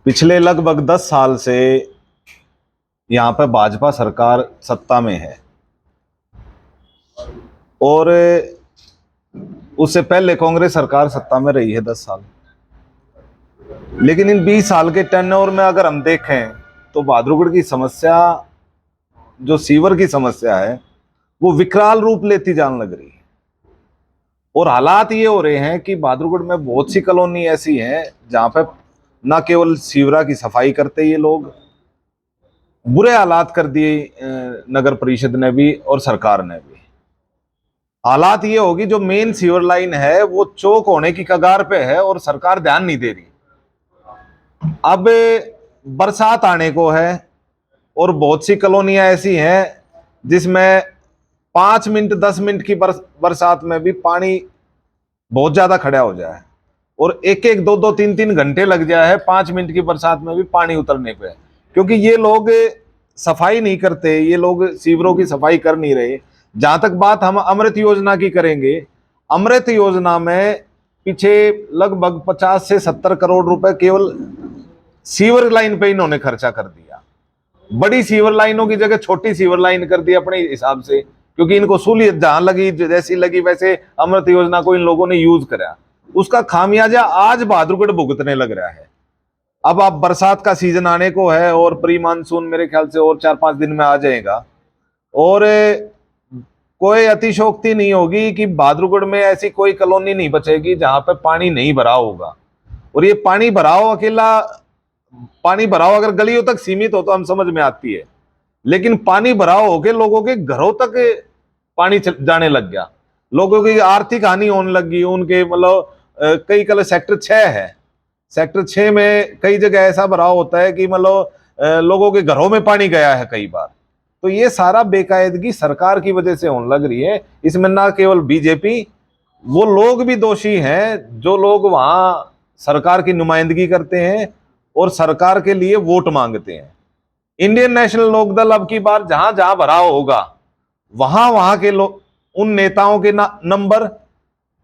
पिछले लगभग 10 साल से यहाँ पर भाजपा सरकार सत्ता में है और उससे पहले कांग्रेस सरकार सत्ता में रही है 10 साल। लेकिन इन 20 साल के टर्नओवर में अगर हम देखें तो बहादुरगढ़ की समस्या, जो सीवर की समस्या है, वो विकराल रूप लेती जाने लग रही है। और हालात ये हो रहे हैं कि बहादुरगढ़ में बहुत सी कॉलोनी ऐसी हैं जहां पे न केवल सीवरा की सफाई करते ये लोग, बुरे हालात कर दिए नगर परिषद ने भी और सरकार ने भी। हालात ये होगी, जो मेन सीवर लाइन है वो चौक होने की कगार पे है और सरकार ध्यान नहीं दे रही। अब बरसात आने को है और बहुत सी कॉलोनियां ऐसी हैं जिसमें 5 मिनट 10 मिनट की बरसात में भी पानी बहुत ज्यादा खड़ा हो जाए और एक एक 2 2 3 3 घंटे लग जाए है 5 मिनट की बरसात में भी पानी उतरने पे, क्योंकि ये लोग सफाई नहीं करते, ये लोग सीवरों की सफाई कर नहीं रहे। जहां तक बात हम अमृत योजना की करेंगे, अमृत योजना में पीछे लगभग 50 से 70 करोड़ रुपए केवल सीवर लाइन पे इन्होंने खर्चा कर दिया। बड़ी सीवर लाइनों की जगह छोटी सीवर लाइन कर दी अपने हिसाब से, क्योंकि इनको सहूलियत जहां लगी, जैसी लगी वैसे अमृत योजना को इन लोगों ने यूज करा। उसका खामियाजा आज बहादुरगढ़ भुगतने लग रहा है। अब आप बरसात का सीजन आने को है और प्री मानसून मेरे ख्याल से और 4-5 दिन में आ जाएगा और कोई अतिशोक्ति नहीं होगी कि बहादुरगढ़ में ऐसी कोई कॉलोनी नहीं बचेगी जहां पे पानी नहीं भरा होगा। और ये पानी भराव अकेला पानी भराव अगर गलियों तक सीमित हो तो हम समझ में आती है, लेकिन पानी भराव होके लोगों के घरों तक पानी जाने लग गया, लोगों की आर्थिक हानि होने लगी। उनके मतलब कई कल सेक्टर 6 है, सेक्टर 6 में कई जगह ऐसा भराव होता है कि मतलब लोगों के घरों में पानी गया है कई बार। तो ये सारा बेकायदगी सरकार की वजह से होने लग रही है। इसमें ना केवल बीजेपी, वो लोग भी दोषी हैं जो लोग वहां सरकार की नुमाइंदगी करते हैं और सरकार के लिए वोट मांगते हैं। इंडियन नेशनल लोकदल अब की बार जहां जहां भराव होगा वहां वहां के लोग, उन नेताओं के नंबर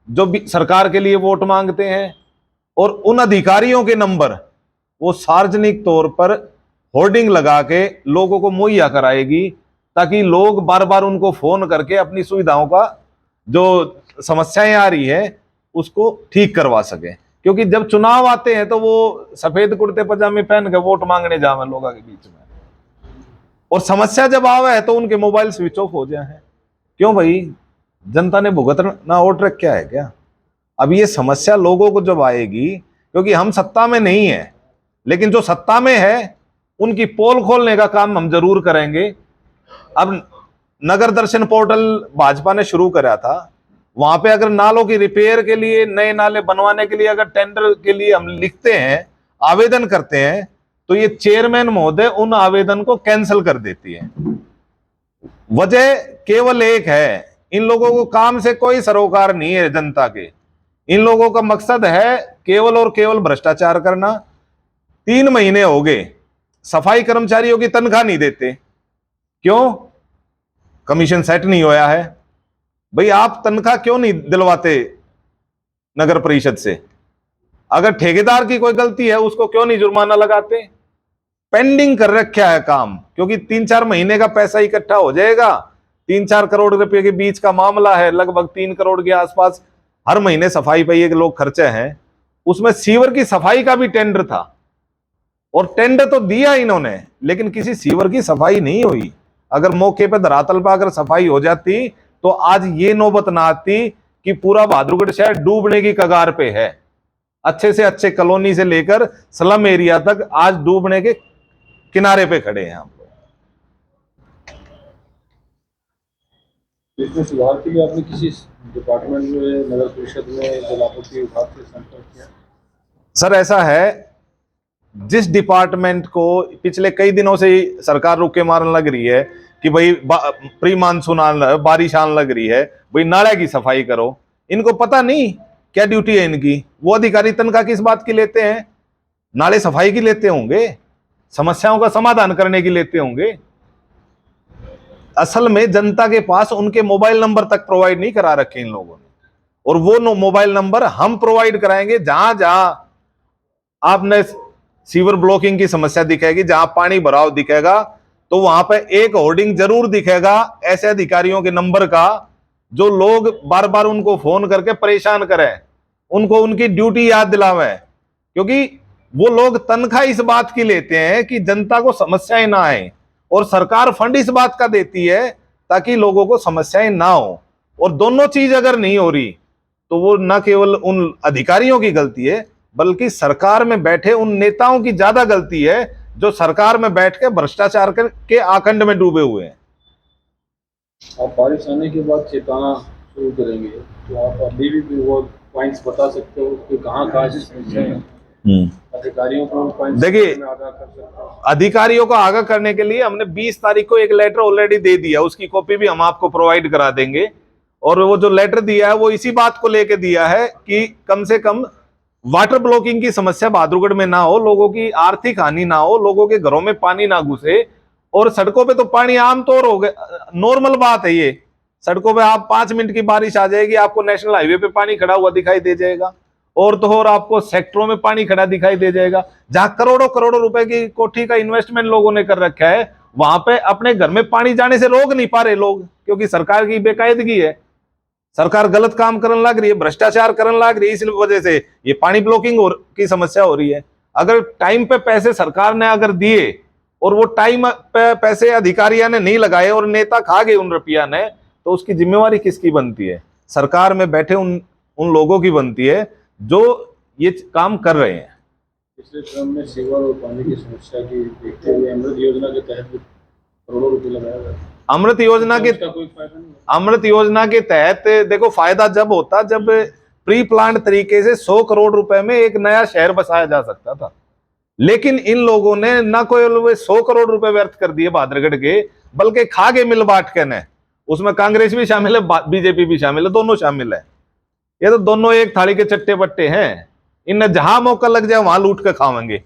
जो भी सरकार के लिए वोट मांगते हैं और उन अधिकारियों के नंबर वो सार्वजनिक तौर पर होर्डिंग लगा के लोगों को मुहैया कराएगी, ताकि लोग बार बार उनको फोन करके अपनी सुविधाओं का जो समस्याएं आ रही है उसको ठीक करवा सके। क्योंकि जब चुनाव आते हैं तो वो सफेद कुर्ते पजामे पहन के वोट मांगने जावे लोगों के बीच में, और समस्या जब आवे है तो उनके मोबाइल स्विच ऑफ हो जाए हैं। क्यों भाई, जनता ने भुगतना और क्या है क्या? अब ये समस्या लोगों को जब आएगी, क्योंकि हम सत्ता में नहीं है, लेकिन जो सत्ता में है उनकी पोल खोलने का काम हम जरूर करेंगे। अब नगर दर्शन पोर्टल भाजपा ने शुरू करा था, वहां पे अगर नालों की रिपेयर के लिए, नए नाले बनवाने के लिए अगर टेंडर के लिए हम लिखते हैं, आवेदन करते हैं, तो ये चेयरमैन महोदय उन आवेदन को कैंसिल कर देती है। वजह केवल एक है, इन लोगों को काम से कोई सरोकार नहीं है जनता के। इन लोगों का मकसद है केवल और केवल भ्रष्टाचार करना। 3 महीने हो गए सफाई कर्मचारियों की तनख्वाह नहीं देते। क्यों? कमीशन सेट नहीं होया है। भाई आप तनख्वाह क्यों नहीं दिलवाते नगर परिषद से? अगर ठेकेदार की कोई गलती है उसको क्यों नहीं जुर्माना लगाते? पेंडिंग कर रखा है काम, क्योंकि 3-4 महीने का पैसा इकट्ठा हो जाएगा। 3-4 करोड़ रुपए के बीच का मामला है, लगभग 3 करोड़ के आसपास हर महीने सफाई पे ये लोग खर्चे हैं। उसमें सीवर की सफाई का भी टेंडर था और टेंडर तो दिया इन्होंने, लेकिन किसी सीवर की सफाई नहीं हुई। अगर मौके पे धरातल पर अगर सफाई हो जाती तो आज ये नौबत ना आती कि पूरा बहादुरगढ़ शहर डूबने की कगार पे है। अच्छे से अच्छे कॉलोनी से लेकर स्लम एरिया तक आज डूबने के किनारे पे खड़े हैं हम लोग। इसमें सुधार के लिए आपने किसी डिपार्टमेंट में, नगर परिषद में, जल आपूर्ति विभाग से संपर्क किया? सर ऐसा है, जिस डिपार्टमेंट को पिछले कई दिनों से ही सरकार रुके मारने लग रही है कि भाई प्री मानसून बारिश आने लग रही है, भाई नाले की सफाई करो, इनको पता नहीं क्या ड्यूटी है इनकी। वो अधिकारी तनख्वाह किस बात की लेते हैं? नाले सफाई की लेते होंगे, समस्याओं का समाधान करने की लेते होंगे। असल में जनता के पास उनके मोबाइल नंबर तक प्रोवाइड नहीं करा रखे इन लोगों ने, और वो मोबाइल नंबर हम प्रोवाइड कराएंगे। जहां जहां आपने सीवर ब्लॉकिंग की समस्या दिखेगी, जहां पानी भराव दिखेगा, तो वहां पे एक होर्डिंग जरूर दिखेगा ऐसे अधिकारियों के नंबर का, जो लोग बार बार उनको फोन करके परेशान करें, उनको उनकी ड्यूटी याद दिलावे। क्योंकि वो लोग तनख्वाह इस बात की लेते हैं कि जनता को समस्याएं ना आए, और सरकार फंड इस बात का देती है ताकि लोगों को समस्याएं ना हो। और दोनों चीज अगर नहीं हो रही तो वो न केवल उन अधिकारियों की गलती है, बल्कि सरकार में बैठे उन नेताओं की ज्यादा गलती है, जो सरकार में बैठ के भ्रष्टाचार के आखंड में डूबे हुए हैं। आप बारिश आने के बाद चेताना शुरू करेंगे, तो आप अभी भी वो पॉइंट्स बता सकते हो कि कहाँ कहाँ से समस्या है? अधिकारियों को पॉइंट्स देखिए, में आगाह कर सकते हो? अधिकारियों को आगाह करने के लिए हमने 20 तारीख को एक लेटर ऑलरेडी दे दिया, उसकी कॉपी भी हम आपको प्रोवाइड करा देंगे। और वो जो लेटर दिया है वो इसी बात को लेके दिया है कि कम से कम वाटर ब्लॉकिंग की समस्या बहादुरगढ़ में ना हो, लोगों की आर्थिक हानि ना हो, लोगों के घरों में पानी ना घुसे। और सड़कों पे तो पानी आमतौर हो गया, नॉर्मल बात है ये। सड़कों पे आप 5 मिनट की बारिश आ जाएगी, आपको नेशनल हाईवे पे पानी खड़ा हुआ दिखाई दे जाएगा, और तो और आपको सेक्टरों में पानी खड़ा दिखाई दे जाएगा। जहां करोड़ों करोड़ों रुपए की कोठी का इन्वेस्टमेंट लोगों ने कर रखा है, वहां पे अपने घर में पानी जाने से रोक नहीं पा रहे लोग, क्योंकि सरकार की बेकायदगी है। सरकार गलत काम करने लग रही है, भ्रष्टाचार करने लग रही है, इस वजह से ये पानी ब्लॉकिंग की समस्या हो रही है। अगर टाइम पे पैसे सरकार ने अगर दिए, और वो टाइम पे पैसे अधिकारियों ने नहीं लगाए और नेता खा गए उन रुपया ने, तो उसकी जिम्मेवारी किसकी बनती है? सरकार में बैठे उन लोगों की बनती है जो ये काम कर रहे हैं। पिछले क्रम में सीवर और पानी की समस्या की देखते हुए अमृत योजना के तहत करोड़ों रुपए लगाया गया। अमृत योजना के कोई फायदा नहीं? अमृत योजना के तहत देखो, फायदा जब होता जब प्री प्लान तरीके से 100 करोड़ रुपए में एक नया शहर बसाया जा सकता था। लेकिन इन लोगों ने ना कोई 100 करोड़ रुपए व्यर्थ कर दिए बहादुरगढ़ के, बल्कि खा के मिल बांट के ने। उसमें कांग्रेस भी शामिल है, बीजेपी भी शामिल है, दोनों शामिल है। ये तो दोनों एक थाली के चट्टे बट्टे हैं। इन्हें जहां मौका लग जाए वहां लूट के खावेंगे।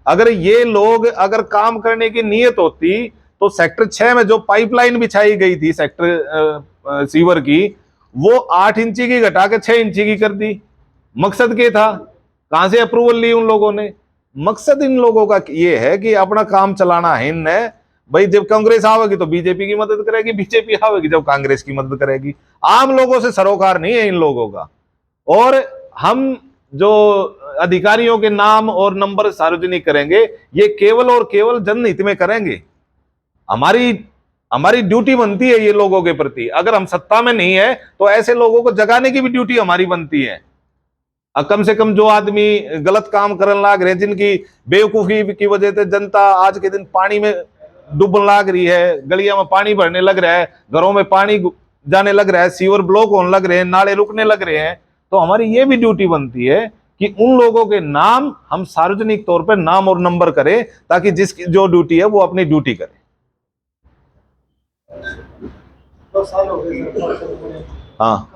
अगर ये लोग अगर काम करने की नीयत होती तो सेक्टर 6 में जो पाइपलाइन बिछाई गई थी सेक्टर सीवर की, वो 8 इंची की घटा के 6 इंची की कर दी। मकसद क्या था? कहां से अप्रूवल ली उन लोगों ने? मकसद इन लोगों का ये है कि अपना काम चलाना है इनने। भाई जब कांग्रेस आवेगी तो बीजेपी की मदद करेगी, बीजेपी आवेगी जब कांग्रेस की मदद करेगी। आम लोगों से सरोकार नहीं है इन लोगों का। और हम जो अधिकारियों के नाम और नंबर सार्वजनिक करेंगे, ये केवल और केवल जनहित में करेंगे। हमारी ड्यूटी बनती है ये लोगों के प्रति। अगर हम सत्ता में नहीं है तो ऐसे लोगों को जगाने की भी ड्यूटी हमारी बनती है। कम से कम जो आदमी गलत काम करने लाग रहे हैं, जिनकी बेवकूफी की वजह से जनता आज के दिन पानी में डूबने लग रही है, गलियों में पानी भरने लग रहा है, घरों में पानी जाने लग रहा है, सीवर ब्लॉक होने लग रहे हैं, नाले रुकने लग रहे हैं, तो हमारी ये भी ड्यूटी बनती है कि उन लोगों के नाम हम सार्वजनिक तौर पर नाम और नंबर करें, ताकि जिसकी जो ड्यूटी है वो अपनी ड्यूटी करे। हाँ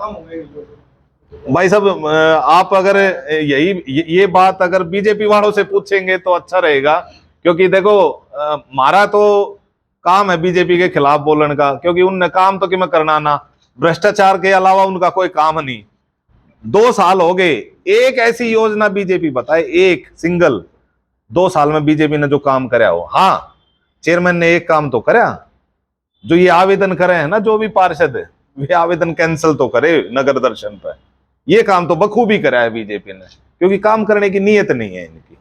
भाई साहब, आप अगर ये बात अगर बीजेपी वालों से पूछेंगे तो अच्छा रहेगा, क्योंकि देखो हमारा तो काम है बीजेपी के खिलाफ बोलने का, क्योंकि उनने काम तो कि मैं करना ना, भ्रष्टाचार के अलावा उनका कोई काम नहीं। 2 साल हो गए, एक ऐसी योजना बीजेपी बताए, एक सिंगल 2 साल में बीजेपी ने जो काम कराया हो। हाँ, चेयरमैन ने एक काम तो कराया, जो ये आवेदन करे हैं ना जो भी पार्षद, वे आवेदन कैंसिल तो करे नगर दर्शन पर। ये काम तो बखूबी करा है बीजेपी ने, क्योंकि काम करने की नीयत नहीं है इनकी।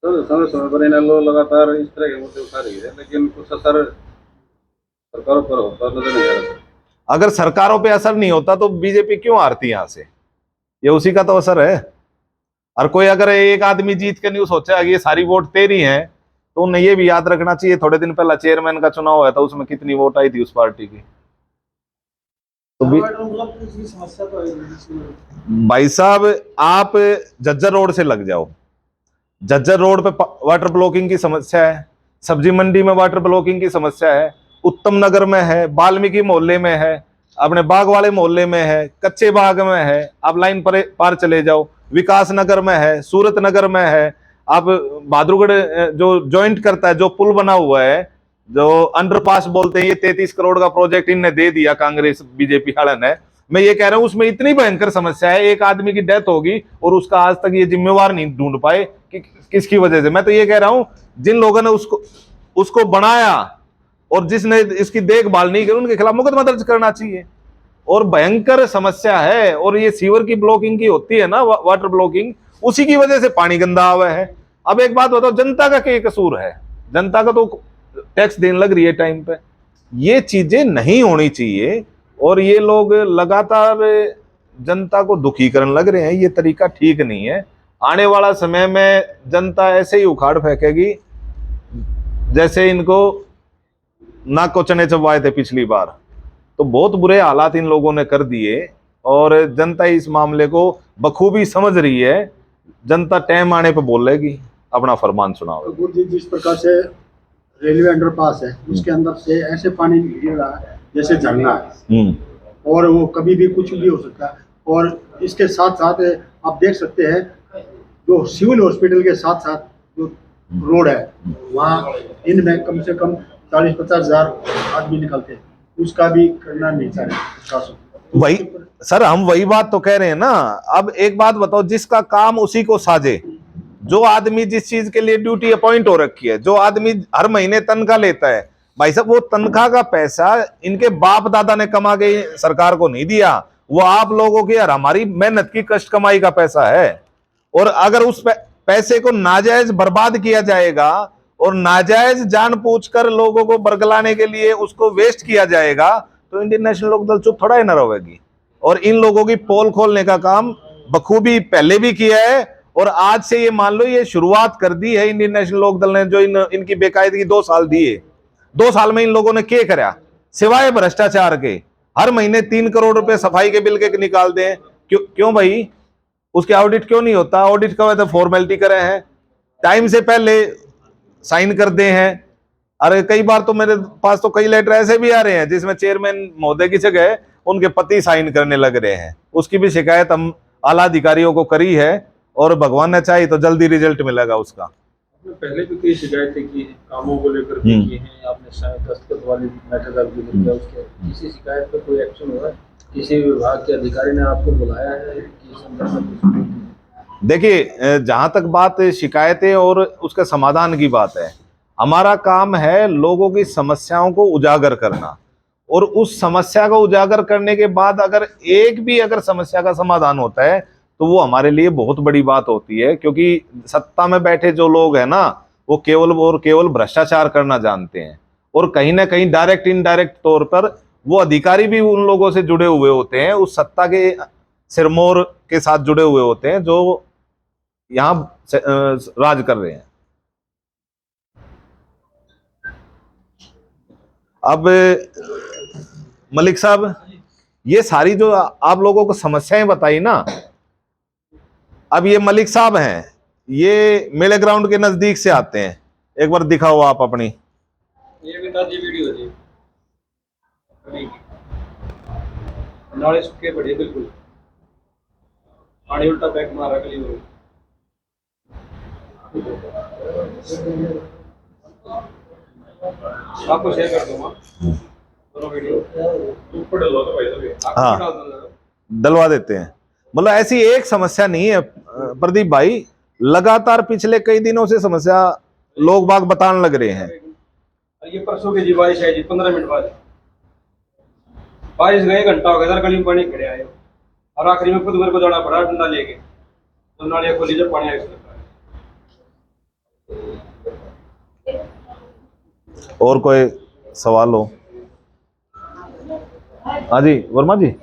तो समय समय पर इन लोग लगातार इस तरह के मुद्दे उठा रही है, लेकिन कुछ असर सरकारों पर होता नजर नहीं आ रहा। अगर सरकारों पे असर नहीं होता तो बीजेपी क्यों हारती यहां से? ये उसी का तो असर है। और कोई अगर एक आदमी जीत के नहीं सोचा कि ये सारी वोट तेरी हैं, तो उन्हें ये भी याद रखना चाहिए थोड़े दिन पहला चेयरमैन का चुनाव हुआ था, उसमें कितनी वोट आई थी उस पार्टी की। तो भाई साहब, आप झज्जर रोड से लग जाओ, झज्जर रोड पे वाटर ब्लॉकिंग की समस्या है, सब्जी मंडी में वाटर ब्लॉकिंग की समस्या है, उत्तम नगर में है, वाल्मीकि मोहल्ले में है, अपने बाग वाले मोहल्ले में है, कच्चे बाग में है, आप लाइन पर पार चले जाओ, विकास नगर में है, सूरत नगर में है, आप बहादुरगढ़ जो ज्वाइंट करता है, जो पुल बना हुआ है जो अंडरपास बोलते हैं, ये 33 करोड़ का प्रोजेक्ट इनने दे दिया कांग्रेस बीजेपी वाला ने। मैं ये कह रहा हूं उसमें इतनी भयंकर समस्या है, एक आदमी की डेथ होगी और उसका आज तक ये जिम्मेवार नहीं ढूंढ पाए कि किसकी वजह से। मैं तो ये कह रहा हूं जिन लोगों ने उसको बनाया और जिसने इसकी देखभाल नहीं की उनके खिलाफ मुकदमा दर्ज करना चाहिए। और भयंकर समस्या है। और ये सीवर की ब्लॉकिंग की होती है ना, वाटर ब्लॉकिंग, उसी की वजह से पानी गंदा हुआ है। अब एक बात बताओ, जनता का क्या कसूर है? जनता का तो टैक्स देने लग रही है टाइम पे। ये चीजें नहीं होनी चाहिए और ये लोग लगातार जनता को दुखी करने लग रहे हैं। ये तरीका ठीक नहीं है। आने वाला समय में जनता ऐसे ही उखाड़ फेंकेगी जैसे इनको नाक को चने चबवाए थे पिछली बार। तो बहुत बुरे हालात इन लोगों ने कर दिए और जनता इस मामले को बखूबी समझ रही है। जनता टाइम आने पे बोलेगी, अपना फरमान सुनाओ। जिस प्रकार से रेलवे अंडरपास है उसके अंदर से ऐसे पानी गिर रहा है जैसे झरना है, और वो कभी भी कुछ भी हो सकता है। और इसके साथ साथ आप देख सकते हैं जो सिविल हॉस्पिटल के साथ साथ जो रोड है वहाँ दिन में कम से कम 40-50 हजार आदमी निकलते हैं, उसका भी करना नहीं चाहिए। वही सर, हम वही बात तो कह रहे हैं ना। अब एक बात बताओ, जिसका काम उसी को साजे, जो आदमी जिस चीज के लिए ड्यूटी अपॉइंट हो रखी है, जो आदमी हर महीने तनख्वाह लेता है, भाई साहब वो तनख्वाह का पैसा इनके बाप दादा ने कमा के सरकार को नहीं दिया, वो आप लोगों की और हमारी मेहनत की कष्ट कमाई का पैसा है। और अगर उस पैसे को नाजायज बर्बाद किया जाएगा और नाजायज जानबूझकर लोगों को बरगलाने के लिए उसको वेस्ट किया जाएगा, तो इंडियन नेशनल लोकदल चुप थोड़ा ही न रहेगी। और इन लोगों की पोल खोलने का काम बखूबी पहले भी किया है और आज से ये मान लो ये शुरुआत कर दी है इंडियन नेशनल लोकदल ने, जो इनकी बेकायदगी 2 साल दिए। 2 साल में इन लोगों ने क्या करा सिवाय भ्रष्टाचार के? हर महीने 3 करोड़ रुपए सफाई के बिल के निकाल दें। क्यों भाई? उसके ऑडिट क्यों नहीं होता? ऑडिट का वजह फॉर्मेलिटी करे हैं, टाइम से पहले साइन कर दे हैं। अरे कई बार तो मेरे पास तो कई लेटर ऐसे भी आ रहे हैं जिसमें चेयरमैन महोदय की जगह उनके पति साइन करने लग रहे हैं। उसकी भी शिकायत हम आला अधिकारियों को करी है और भगवान ने चाहे तो जल्दी रिजल्ट मिलेगा उसका। आपने पहले भी कई शिकायतें की हैं, कामों को लेकर की हैं, आपने शायद दस्तखत वाली मैटर का जिक्र किया, उसके किसी शिकायत पर कोई एक्शन हुआ है? किसी विभाग के अधिकारी ने आपको बुलाया है कि संदर्भ में? देखिए, जहां तक बात शिकायतें और उसके समाधान की बात है, हमारा काम है लोगों की समस्याओं को उजागर करना। और उस समस्या को उजागर करने के बाद अगर एक भी समस्या का समाधान होता है तो वो हमारे लिए बहुत बड़ी बात होती है। क्योंकि सत्ता में बैठे जो लोग हैं ना, वो केवल और केवल भ्रष्टाचार करना जानते हैं। और कहीं ना कहीं डायरेक्ट इनडायरेक्ट तौर पर वो अधिकारी भी उन लोगों से जुड़े हुए होते हैं, उस सत्ता के सिरमौर के साथ जुड़े हुए होते हैं जो यहाँ राज कर रहे हैं। अब मलिक साहब, ये सारी जो आप लोगों को समस्याएं बताई ना, अब ये मलिक साहब हैं, ये मेले ग्राउंड के नजदीक से आते हैं। एक बार दिखाओ आप अपनी ये बता दी वीडियो जी। नाले सूखे पड़े बिल्कुल, पानी उल्टा बैक मारा गली में। आपको शेयर कर दूंगा दोनों वीडियो, ऊपर डलवा दो भाई साहब। हाँ, डलवा देते हैं। मतलब ऐसी एक समस्या नहीं है प्रदीप भाई, लगातार पिछले कई दिनों से समस्या लोग बाग बताने लग रहे हैं। ये परसों की जी बारिश है जी, 15 मिनट बाद बारिश गए, घंटा हो गया गली में पानी खड़े आए और आखिरी में खुद मेरे को जाना पड़ा डंडा लेके, तो नालियां खोली जब पानी आया। और कोई सवाल हो? हाँ जी वर्मा जी।